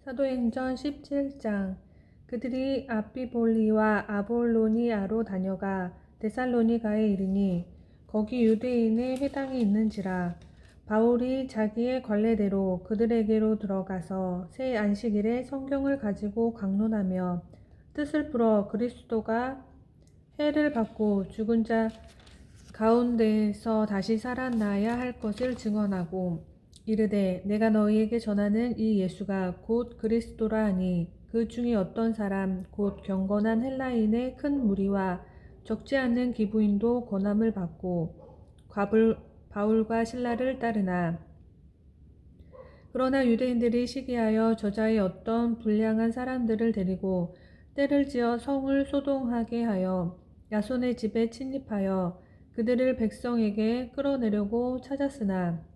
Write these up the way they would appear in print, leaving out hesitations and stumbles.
사도행전 17장. 그들이 아비볼리와 아볼로니아로 다녀가 데살로니가에 이르니 거기 유대인의 회당이 있는지라. 바울이 자기의 관례대로 그들에게로 들어가서 새 안식일에 성경을 가지고 강론하며 뜻을 풀어 그리스도가 해를 받고 죽은 자 가운데서 다시 살아나야 할 것을 증언하고 이르되 내가 너희에게 전하는 이 예수가 곧 그리스도라 하니 그 중에 어떤 사람 곧 경건한 헬라인의 큰 무리와 적지 않는 기부인도 권함을 받고 바울과 실라를 따르나 그러나 유대인들이 시기하여 저자의 어떤 불량한 사람들을 데리고 때를 지어 성을 소동하게 하여 야손의 집에 침입하여 그들을 백성에게 끌어내려고 찾았으나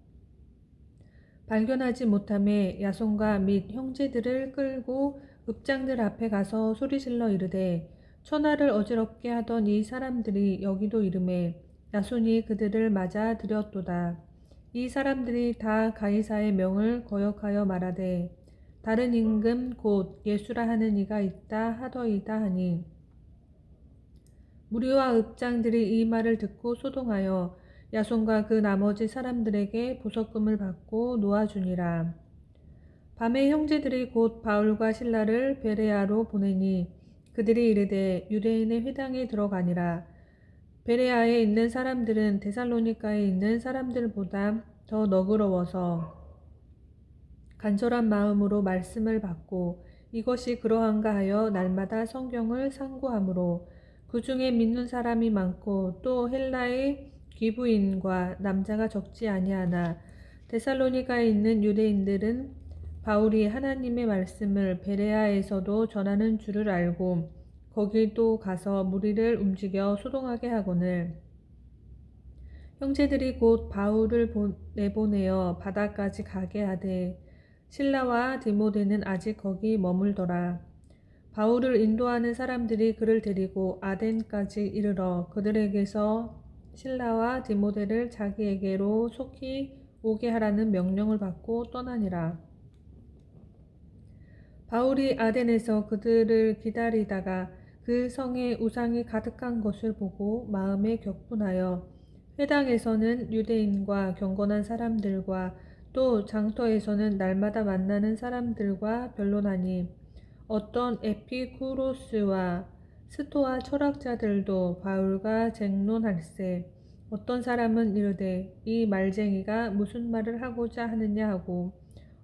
발견하지 못함에 야손과 및 형제들을 끌고 읍장들 앞에 가서 소리질러 이르되 천하를 어지럽게 하던 이 사람들이 여기도 이르매 야손이 그들을 맞아 들였도다. 이 사람들이 다 가이사의 명을 거역하여 말하되 다른 임금 곧 예수라 하는 이가 있다 하더이다 하니 무리와 읍장들이 이 말을 듣고 소동하여 야손과 그 나머지 사람들에게 보석금을 받고 놓아주니라. 밤에 형제들이 곧 바울과 실라를 베레아로 보내니 그들이 이르되 유대인의 회당에 들어가니라. 베레아에 있는 사람들은 데살로니가에 있는 사람들보다 더 너그러워서 간절한 마음으로 말씀을 받고 이것이 그러한가 하여 날마다 성경을 상고하므로 그 중에 믿는 사람이 많고 또 헬라의 귀부인과 남자가 적지 아니하나 데살로니가에 있는 유대인들은 바울이 하나님의 말씀을 베레아에서도 전하는 줄을 알고 거기도 가서 무리를 움직여 소동하게 하거늘 형제들이 곧 바울을 내보내어 바다까지 가게 하되 실라와 디모데는 아직 거기 머물더라. 바울을 인도하는 사람들이 그를 데리고 아덴까지 이르러 그들에게서 실라와 디모데를 자기에게로 속히 오게 하라는 명령을 받고 떠나니라. 바울이 아덴에서 그들을 기다리다가 그 성에 우상이 가득한 것을 보고 마음에 격분하여 회당에서는 유대인과 경건한 사람들과 또 장터에서는 날마다 만나는 사람들과 변론하니 어떤 에피쿠로스와 스토아 철학자들도 바울과 쟁론할세 어떤 사람은 이르되 이 말쟁이가 무슨 말을 하고자 하느냐 하고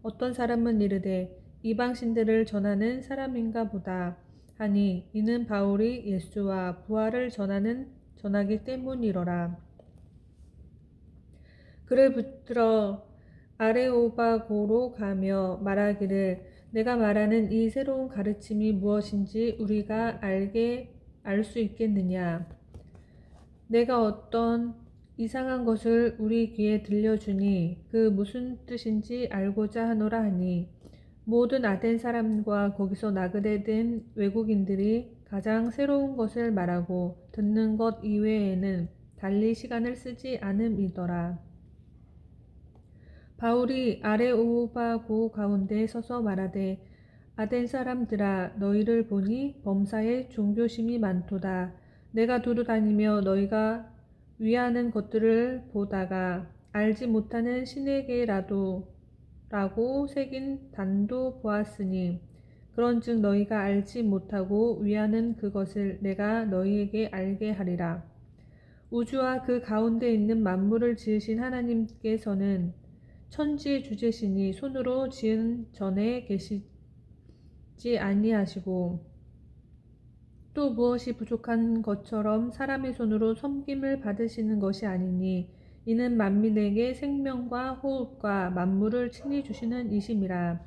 어떤 사람은 이르되 이방신들을 전하는 사람인가 보다 하니 이는 바울이 예수와 부활을 전하기 때문이로라. 그를 붙들어 아레오바고로 가며 말하기를 내가 말하는 이 새로운 가르침이 무엇인지 우리가 알 수 있겠느냐. 내가 어떤 이상한 것을 우리 귀에 들려주니 그 무슨 뜻인지 알고자 하노라 하니 모든 아덴 사람과 거기서 나그네 된 외국인들이 가장 새로운 것을 말하고 듣는 것 이외에는 달리 시간을 쓰지 않음이더라. 바울이 아레오바고 가운데 서서 말하되 아덴 사람들아 너희를 보니 범사에 종교심이 많도다. 내가 두루 다니며 너희가 위하는 것들을 보다가 알지 못하는 신에게라도 라고 새긴 단도 보았으니 그런즉 너희가 알지 못하고 위하는 그것을 내가 너희에게 알게 하리라. 우주와 그 가운데 있는 만물을 지으신 하나님께서는 천지의 주제시니 손으로 지은 전에 계시지 아니하시고 또 무엇이 부족한 것처럼 사람의 손으로 섬김을 받으시는 것이 아니니 이는 만민에게 생명과 호흡과 만물을 친히 주시는 이심이라.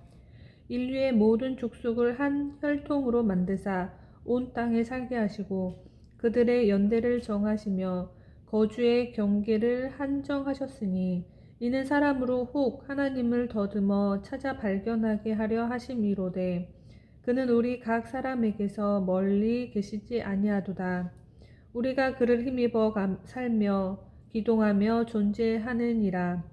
인류의 모든 족속을 한 혈통으로 만드사 온 땅에 살게 하시고 그들의 연대를 정하시며 거주의 경계를 한정하셨으니 이는 사람으로 혹 하나님을 더듬어 찾아 발견하게 하려 하심이로되 그는 우리 각 사람에게서 멀리 계시지 아니하도다. 우리가 그를 힘입어 살며 기동하며 존재하느니라.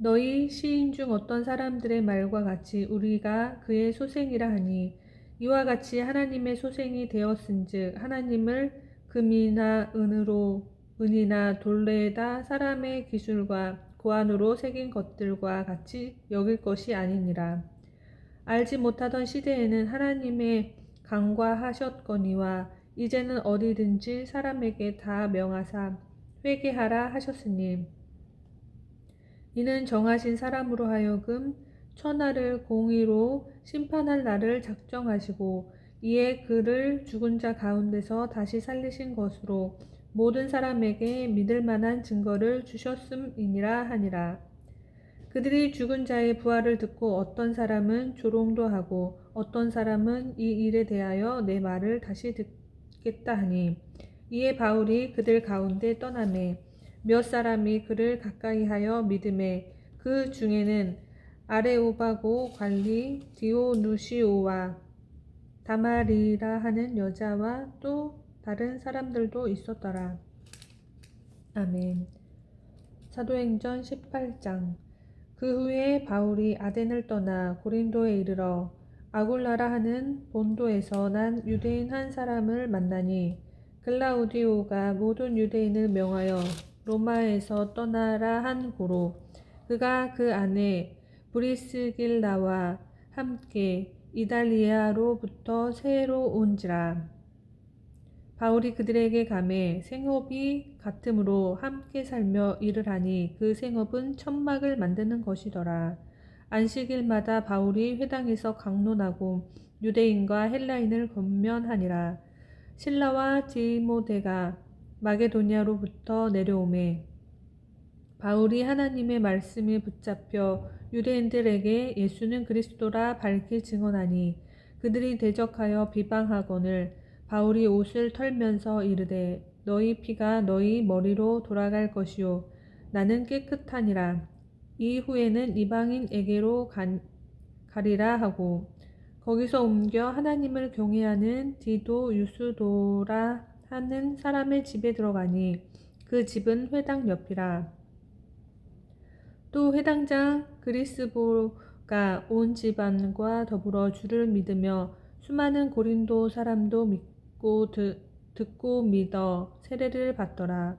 너희 시인 중 어떤 사람들의 말과 같이 우리가 그의 소생이라 하니 이와 같이 하나님의 소생이 되었은즉 하나님을 금이나 은이나 돌레에다 사람의 기술과 고안으로 새긴 것들과 같이 여길 것이 아니니라. 알지 못하던 시대에는 하나님의 강과하셨거니와 이제는 어디든지 사람에게 다 명하사 회개하라 하셨으니 이는 정하신 사람으로 하여금 천하를 공의로 심판할 날을 작정하시고 이에 그를 죽은 자 가운데서 다시 살리신 것으로 모든 사람에게 믿을 만한 증거를 주셨음이니라 하니라. 그들이 죽은 자의 부활을 듣고 어떤 사람은 조롱도 하고 어떤 사람은 이 일에 대하여 내 말을 다시 듣겠다 하니 이에 바울이 그들 가운데 떠나매 몇 사람이 그를 가까이하여 믿음에 그 중에는 아레오바고 관리 디오누시오와 다마리라 하는 여자와 또 다른 사람들도 있었더라. 아멘. 사도행전 18장. 그 후에 바울이 아덴을 떠나 고린도에 이르러 아굴라라 하는 본도에서 난 유대인 한 사람을 만나니 글라우디오가 모든 유대인을 명하여 로마에서 떠나라 한 고로 그가 그 안에 브리스길라와 함께 이달리아로부터 새로 온지라. 바울이 그들에게 가매 생업이 같으므로 함께 살며 일을 하니 그 생업은 천막을 만드는 것이더라. 안식일마다 바울이 회당에서 강론하고 유대인과 헬라인을 권면하니라. 실라와 디모데가 마게도니아로부터 내려오매 바울이 하나님의 말씀에 붙잡혀 유대인들에게 예수는 그리스도라 밝히 증언하니 그들이 대적하여 비방하거늘 바울이 옷을 털면서 이르되 너희 피가 너희 머리로 돌아갈 것이요 나는 깨끗하니라. 이후에는 이방인에게로 가리라 하고 거기서 옮겨 하나님을 경외하는 디도 유스도라 하는 사람의 집에 들어가니 그 집은 회당 옆이라. 또 회당장 그리스보가 온 집안과 더불어 주를 믿으며 수많은 고린도 사람도 믿고 듣고 믿어 세례를 받더라.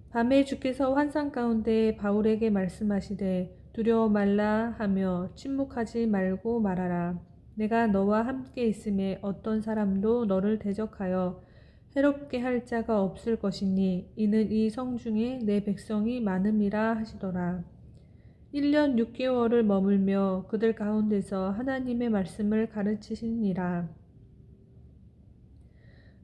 밤에 주께서 환상 가운데 바울에게 말씀하시되 두려워 말라 하며 침묵하지 말고 말하라. 내가 너와 함께 있음에 어떤 사람도 너를 대적하여 해롭게 할 자가 없을 것이니 이는 이 성 중에 내 백성이 많음이라 하시더라. 1년 6개월을 머물며 그들 가운데서 하나님의 말씀을 가르치시니라.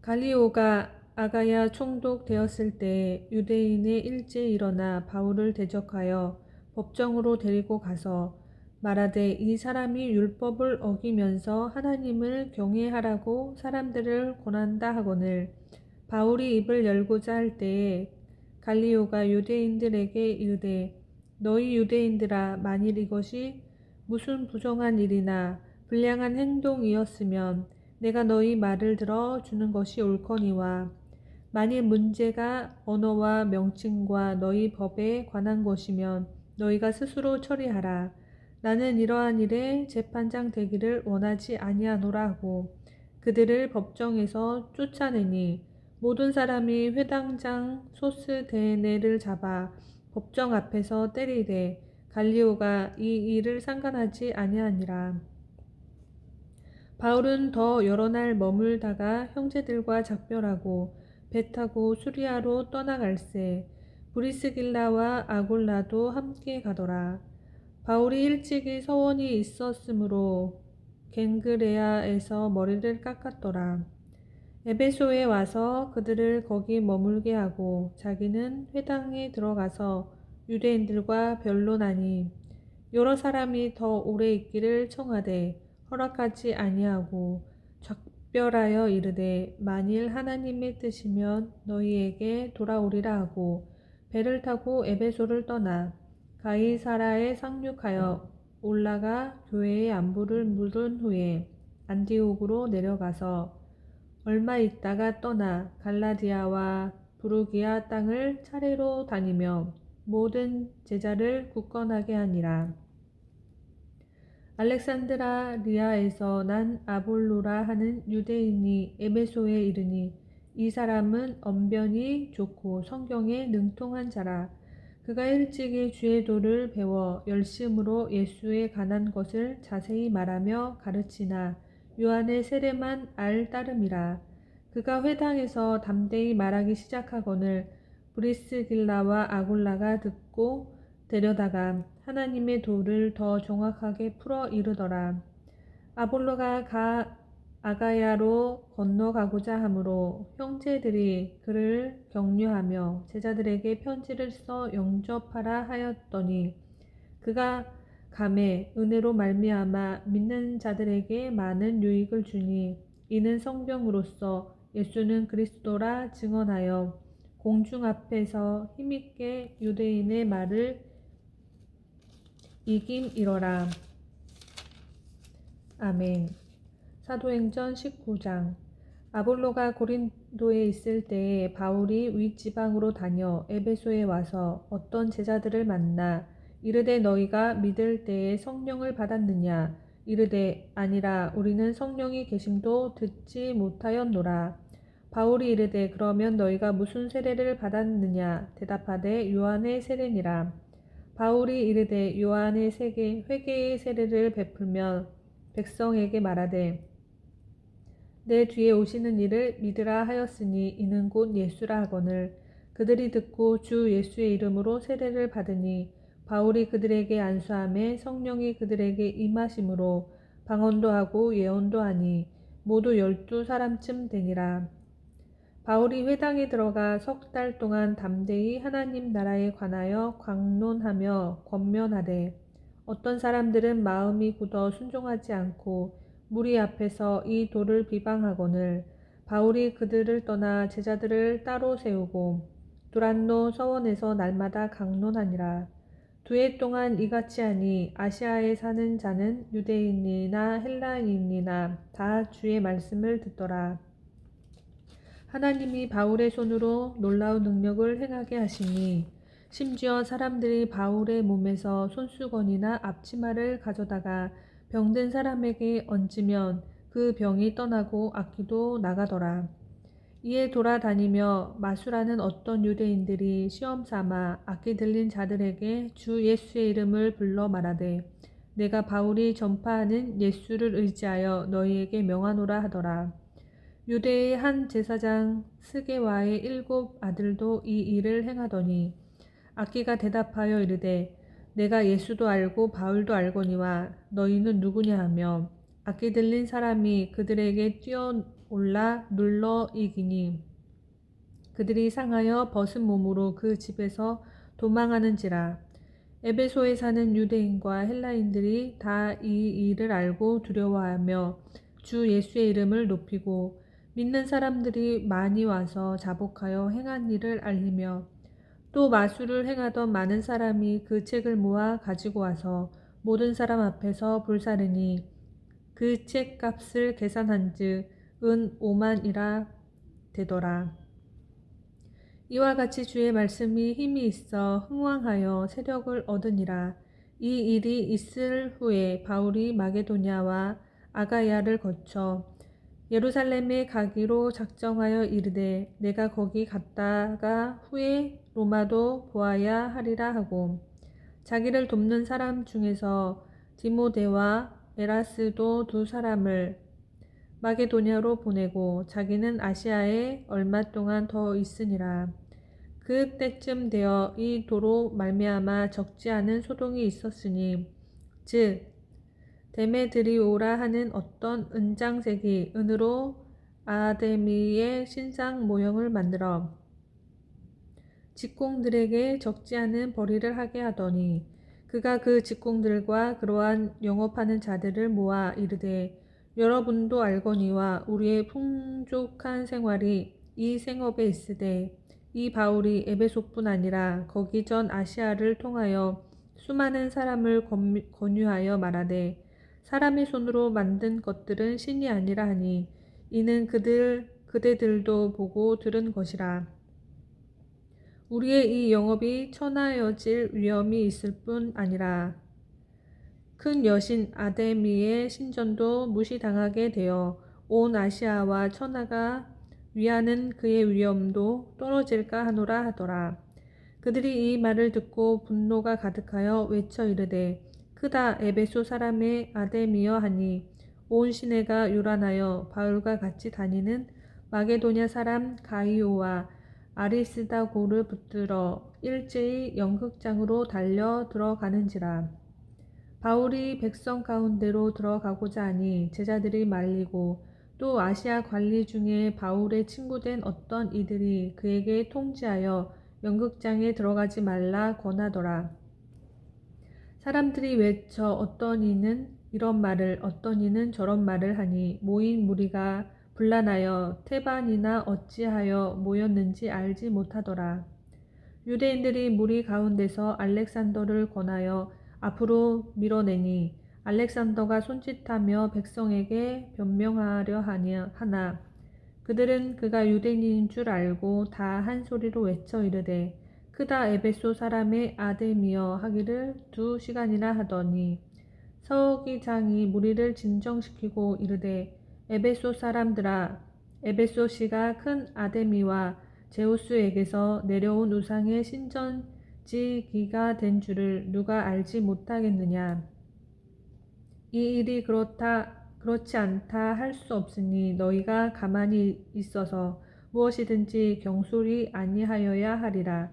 갈리오가 아가야 총독 되었을 때 유대인의 일제에 일어나 바울을 대적하여 법정으로 데리고 가서 말하되 이 사람이 율법을 어기면서 하나님을 경외하라고 사람들을 권한다 하거늘 바울이 입을 열고자 할 때에 갈리오가 유대인들에게 이르되 너희 유대인들아 만일 이것이 무슨 부정한 일이나 불량한 행동이었으면 내가 너희 말을 들어 주는 것이 옳거니와 만일 문제가 언어와 명칭과 너희 법에 관한 것이면 너희가 스스로 처리하라. 나는 이러한 일에 재판장 되기를 원하지 아니하노라 하고 그들을 법정에서 쫓아내니 모든 사람이 회당장 소스데네를 잡아 법정 앞에서 때리되 갈리오가 이 일을 상관하지 아니하니라. 바울은 더 여러 날 머물다가 형제들과 작별하고 배 타고 수리아로 떠나갈새 브리스길라와 아굴라도 함께 가더라. 바울이 일찍이 서원이 있었으므로 겐그레아에서 머리를 깎았더라. 에베소에 와서 그들을 거기 머물게 하고 자기는 회당에 들어가서 유대인들과 변론하니 여러 사람이 더 오래 있기를 청하되 허락하지 아니하고 작별하여 이르되 만일 하나님의 뜻이면 너희에게 돌아오리라 하고 배를 타고 에베소를 떠나 가이사라에 상륙하여 올라가 교회의 안부를 물은 후에 안디옥으로 내려가서 얼마 있다가 떠나 갈라디아와 부르기아 땅을 차례로 다니며 모든 제자를 굳건하게 하니라. 알렉산드라리아에서 난 아볼로라 하는 유대인이 에베소에 이르니 이 사람은 언변이 좋고 성경에 능통한 자라. 그가 일찍이 주의 도를 배워 열심으로 예수에 관한 것을 자세히 말하며 가르치나 요한의 세례만 알 따름이라. 그가 회당에서 담대히 말하기 시작하거늘 브리스길라와 아굴라가 듣고 데려다가 하나님의 도를 더 정확하게 풀어 이르더라. 아볼로가 아가야로 건너가고자 하므로 형제들이 그를 격려하며 제자들에게 편지를 써 영접하라 하였더니 그가 감에 은혜로 말미암아 믿는 자들에게 많은 유익을 주니 이는 성경으로서 예수는 그리스도라 증언하여 공중 앞에서 힘있게 유대인의 말을 이김이러라. 아멘. 사도행전 19장. 아볼로가 고린도에 있을 때에 바울이 윗지방으로 다녀 에베소에 와서 어떤 제자들을 만나 이르되 너희가 믿을 때에 성령을 받았느냐? 이르되 아니라 우리는 성령이 계심도 듣지 못하였노라. 바울이 이르되 그러면 너희가 무슨 세례를 받았느냐? 대답하되 요한의 세례니라. 바울이 이르되 요한의 회개의 세례를 베풀면 백성에게 말하되 내 뒤에 오시는 이를 믿으라 하였으니 이는 곧 예수라 하거늘 그들이 듣고 주 예수의 이름으로 세례를 받으니 바울이 그들에게 안수하매 성령이 그들에게 임하심으로 방언도 하고 예언도 하니 모두 12사람쯤 되니라. 바울이 회당에 들어가 석 달 동안 담대히 하나님 나라에 관하여 광론하며 권면하되 어떤 사람들은 마음이 굳어 순종하지 않고 무리 앞에서 이 도를 비방하거늘 바울이 그들을 떠나 제자들을 따로 세우고 두란노 서원에서 날마다 강론하니라. 2해 동안 이같이 하니 아시아에 사는 자는 유대인이나 헬라인이나 다 주의 말씀을 듣더라. 하나님이 바울의 손으로 놀라운 능력을 행하게 하시니 심지어 사람들이 바울의 몸에서 손수건이나 앞치마를 가져다가 병든 사람에게 얹으면 그 병이 떠나고 악기도 나가더라. 이에 돌아다니며 마술하는 어떤 유대인들이 시험삼아 악기 들린 자들에게 주 예수의 이름을 불러 말하되 내가 바울이 전파하는 예수를 의지하여 너희에게 명하노라 하더라. 유대의 한 제사장 스게와의 7 아들도 이 일을 행하더니 악기가 대답하여 이르되 내가 예수도 알고 바울도 알거니와 너희는 누구냐 하며 악기 들린 사람이 그들에게 뛰어올라 눌러 이기니 그들이 상하여 벗은 몸으로 그 집에서 도망하는지라. 에베소에 사는 유대인과 헬라인들이 다 이 일을 알고 두려워하며 주 예수의 이름을 높이고 믿는 사람들이 많이 와서 자복하여 행한 일을 알리며 또 마술을 행하던 많은 사람이 그 책을 모아 가지고 와서 모든 사람 앞에서 불사르니 그 책 값을 계산한즉 은 5만이라 되더라. 이와 같이 주의 말씀이 힘이 있어 흥왕하여 세력을 얻으니라. 이 일이 있을 후에 바울이 마게도냐와 아가야를 거쳐 예루살렘에 가기로 작정하여 이르되 내가 거기 갔다가 후에 로마도 보아야 하리라 하고 자기를 돕는 사람 중에서 디모데와 에라스도 2사람을 마게도냐로 보내고 자기는 아시아에 얼마 동안 더 있으니라. 그때쯤 되어 이 도로 말미암아 적지 않은 소동이 있었으니 즉 데메드리오라 하는 어떤 은장색이 은으로 아데미의 신상 모형을 만들어 직공들에게 적지 않은 벌이를 하게 하더니 그가 그 직공들과 그러한 영업하는 자들을 모아 이르되 여러분도 알거니와 우리의 풍족한 생활이 이 생업에 있으되 이 바울이 에베소뿐 아니라 거기 전 아시아를 통하여 수많은 사람을 권유하여 말하되 사람의 손으로 만든 것들은 신이 아니라 하니 이는 그대들도 보고 들은 것이라. 우리의 이 영업이 천하여질 위험이 있을 뿐 아니라 큰 여신 아데미의 신전도 무시당하게 되어 온 아시아와 천하가 위하는 그의 위엄도 떨어질까 하노라 하더라. 그들이 이 말을 듣고 분노가 가득하여 외쳐 이르되 크다 에베소 사람의 아데미여 하니 온 시내가 요란하여 바울과 같이 다니는 마게도냐 사람 가이오와 아리스다고를 붙들어 일제히 연극장으로 달려 들어가는지라. 바울이 백성 가운데로 들어가고자 하니 제자들이 말리고 또 아시아 관리 중에 바울의 친구된 어떤 이들이 그에게 통지하여 연극장에 들어가지 말라 권하더라. 사람들이 외쳐 어떤 이는 이런 말을 어떤 이는 저런 말을 하니 모인 무리가 분란하여 태반이나 어찌하여 모였는지 알지 못하더라. 유대인들이 무리 가운데서 알렉산더를 권하여 앞으로 밀어내니 알렉산더가 손짓하며 백성에게 변명하려 하나 그들은 그가 유대인인 줄 알고 다 한 소리로 외쳐 이르되 크다 에베소 사람의 아데미여 하기를 2시간이나 하더니 서기장이 무리를 진정시키고 이르되 에베소 사람들아 에베소시가 큰 아데미와 제우스에게서 내려온 우상의 신전지기가 된 줄을 누가 알지 못하겠느냐. 이 일이 그렇지 않다 할 수 없으니 너희가 가만히 있어서 무엇이든지 경솔히 아니하여야 하리라.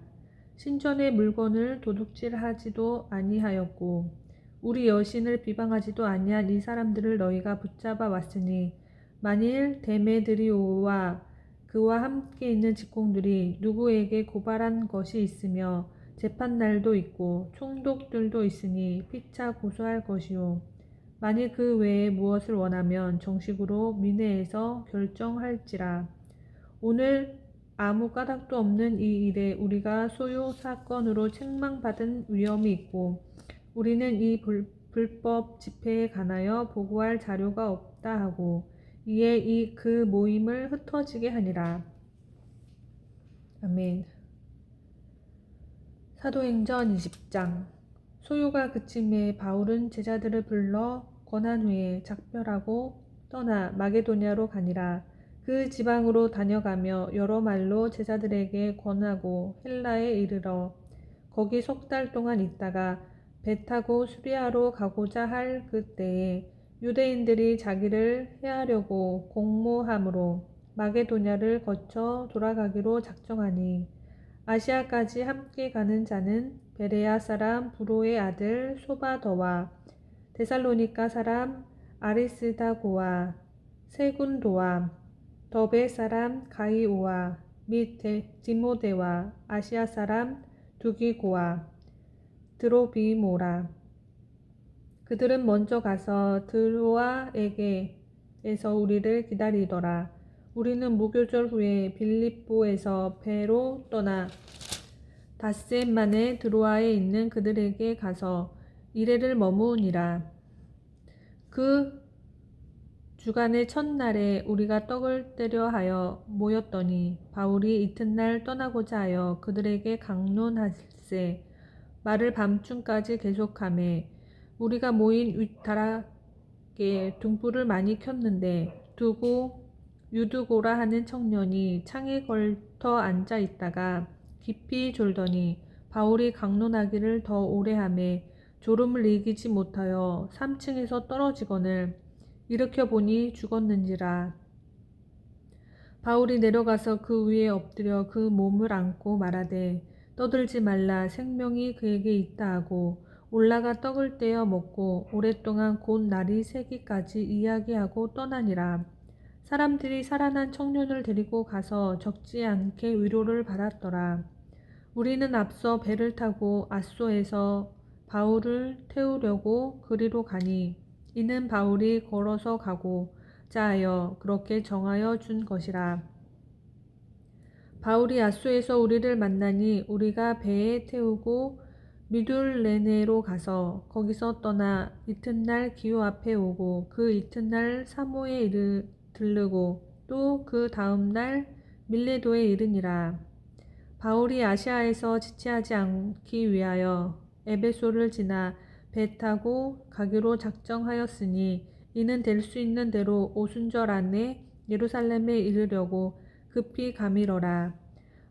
신전의 물건을 도둑질하지도 아니하였고 우리 여신을 비방하지도 아니한 이 사람들을 너희가 붙잡아 왔으니 만일 데메드리오와 그와 함께 있는 직공들이 누구에게 고발한 것이 있으며 재판날도 있고 총독들도 있으니 피차 고소할 것이요 만일 그 외에 무엇을 원하면 정식으로 민회에서 결정할지라. 오늘 아무 까닭도 없는 이 일에 우리가 소요 사건으로 책망받은 위험이 있고 우리는 이 불법 집회에 관하여 보고할 자료가 없다 하고 이에 그 모임을 흩어지게 하니라. 아멘. 사도행전 20장. 소요가 그침에 바울은 제자들을 불러 권한 후에 작별하고 떠나 마게도냐로 가니라. 그 지방으로 다녀가며 여러 말로 제자들에게 권하고 헬라에 이르러 거기 3달 동안 있다가 배 타고 수리아로 가고자 할 그때에 유대인들이 자기를 해하려고 공모함으로 마게도냐를 거쳐 돌아가기로 작정하니 아시아까지 함께 가는 자는 베레아 사람 브로의 아들 소바더와 데살로니가 사람 아리스다고와 세군도와 더베 사람 가이오와 및 디모데와 아시아 사람 두기고와 드로비모라. 그들은 먼저 가서 드로아에게에서 우리를 기다리더라. 우리는 무교절 후에 빌립보에서 배로 떠나 닷새 만에 드로아에 있는 그들에게 가서 이레를 머무으니라. 그 주간의 첫날에 우리가 떡을 떼려 하여 모였더니 바울이 이튿날 떠나고자 하여 그들에게 강론할세 말을 밤중까지 계속하매 우리가 모인 윗다락에 등불을 많이 켰는데 두고 유두고라 하는 청년이 창에 걸터 앉아 있다가 깊이 졸더니 바울이 강론하기를 더 오래 하매 졸음을 이기지 못하여 3층에서 떨어지거늘 일으켜 보니 죽었는지라. 바울이 내려가서 그 위에 엎드려 그 몸을 안고 말하되 떠들지 말라 생명이 그에게 있다 하고 올라가 떡을 떼어 먹고 오랫동안 곧 날이 새기까지 이야기하고 떠나니라. 사람들이 살아난 청년을 데리고 가서 적지 않게 위로를 받았더라. 우리는 앞서 배를 타고 앗소에서 바울을 태우려고 그리로 가니 이는 바울이 걸어서 가고자 하여 그렇게 정하여 준 것이라. 바울이 앗소에서 우리를 만나니 우리가 배에 태우고 미둘레네로 가서 거기서 떠나 이튿날 기호 앞에 오고 그 이튿날 사모에 들르고 또 그 다음 날 밀레도에 이르니라. 바울이 아시아에서 지체하지 않기 위하여 에베소를 지나 배 타고 가기로 작정하였으니 이는 될 수 있는 대로 오순절 안에 예루살렘에 이르려고 급히 가미러라.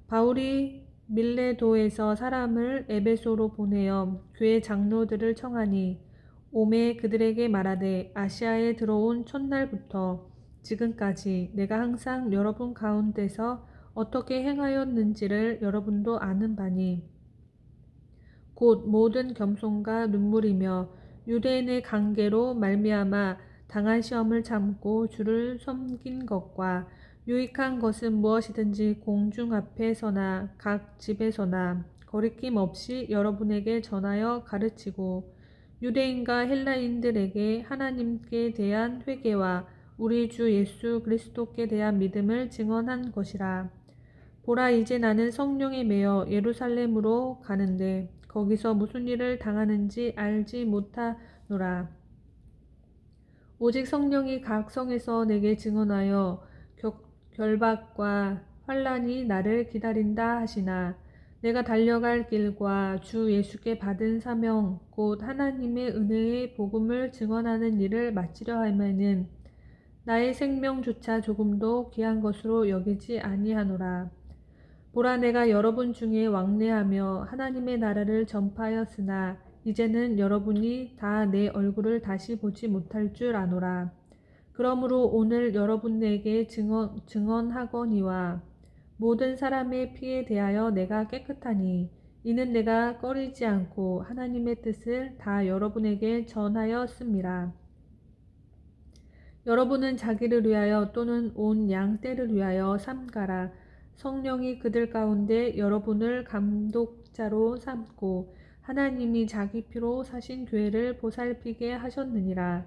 바울이 밀레도에서 사람을 에베소로 보내어 교회 장로들을 청하니 오매 그들에게 말하되 아시아에 들어온 첫날부터 지금까지 내가 항상 여러분 가운데서 어떻게 행하였는지를 여러분도 아는 바니 곧 모든 겸손과 눈물이며 유대인의 관계로 말미암아 당한 시험을 참고 주를 섬긴 것과 유익한 것은 무엇이든지 공중 앞에서나 각 집에서나 거리낌 없이 여러분에게 전하여 가르치고 유대인과 헬라인들에게 하나님께 대한 회개와 우리 주 예수 그리스도께 대한 믿음을 증언한 것이라. 보라, 이제 나는 성령에 매여 예루살렘으로 가는데 거기서 무슨 일을 당하는지 알지 못하노라. 오직 성령이 각 성에서 내게 증언하여 결박과 환난이 나를 기다린다 하시나 내가 달려갈 길과 주 예수께 받은 사명 곧 하나님의 은혜의 복음을 증언하는 일을 마치려 하면은 나의 생명조차 조금도 귀한 것으로 여기지 아니하노라. 보라, 내가 여러분 중에 왕래하며 하나님의 나라를 전파하였으나 이제는 여러분이 다 내 얼굴을 다시 보지 못할 줄 아노라. 그러므로 오늘 여러분에게 증언하거니와 모든 사람의 피에 대하여 내가 깨끗하니 이는 내가 꺼리지 않고 하나님의 뜻을 다 여러분에게 전하였음이라. 여러분은 자기를 위하여 또는 온 양떼를 위하여 삼가라. 성령이 그들 가운데 여러분을 감독자로 삼고 하나님이 자기 피로 사신 교회를 보살피게 하셨느니라.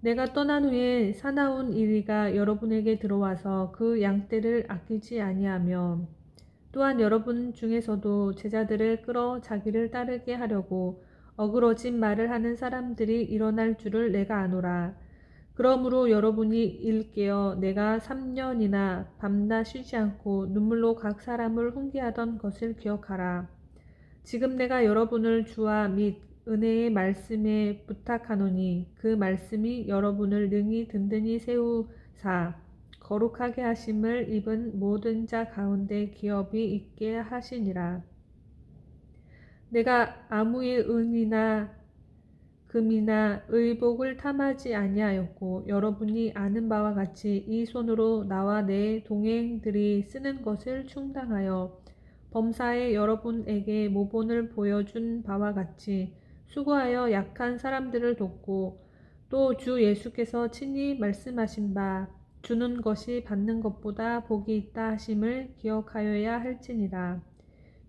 내가 떠난 후에 사나운 이리가 여러분에게 들어와서 그 양떼를 아끼지 아니하며 또한 여러분 중에서도 제자들을 끌어 자기를 따르게 하려고 어그러진 말을 하는 사람들이 일어날 줄을 내가 아노라. 그러므로 여러분이 일깨어 내가 3년이나 밤낮 쉬지 않고 눈물로 각 사람을 훈계하던 것을 기억하라. 지금 내가 여러분을 주와 및 은혜의 말씀에 부탁하노니 그 말씀이 여러분을 능히 든든히 세우사 거룩하게 하심을 입은 모든 자 가운데 기업이 있게 하시니라. 내가 아무의 은이나 금이나 의복을 탐하지 아니하였고 여러분이 아는 바와 같이 이 손으로 나와 내 동행들이 쓰는 것을 충당하여 범사에 여러분에게 모본을 보여준 바와 같이 수고하여 약한 사람들을 돕고 또 주 예수께서 친히 말씀하신 바 주는 것이 받는 것보다 복이 있다 하심을 기억하여야 할지니라.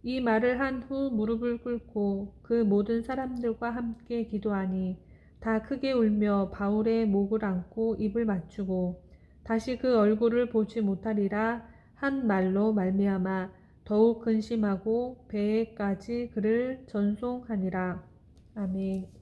이 말을 한 후 무릎을 꿇고 그 모든 사람들과 함께 기도하니 다 크게 울며 바울의 목을 안고 입을 맞추고 다시 그 얼굴을 보지 못하리라 한 말로 말미암아 더욱 근심하고 배에까지 그를 전송하니라. 아멘.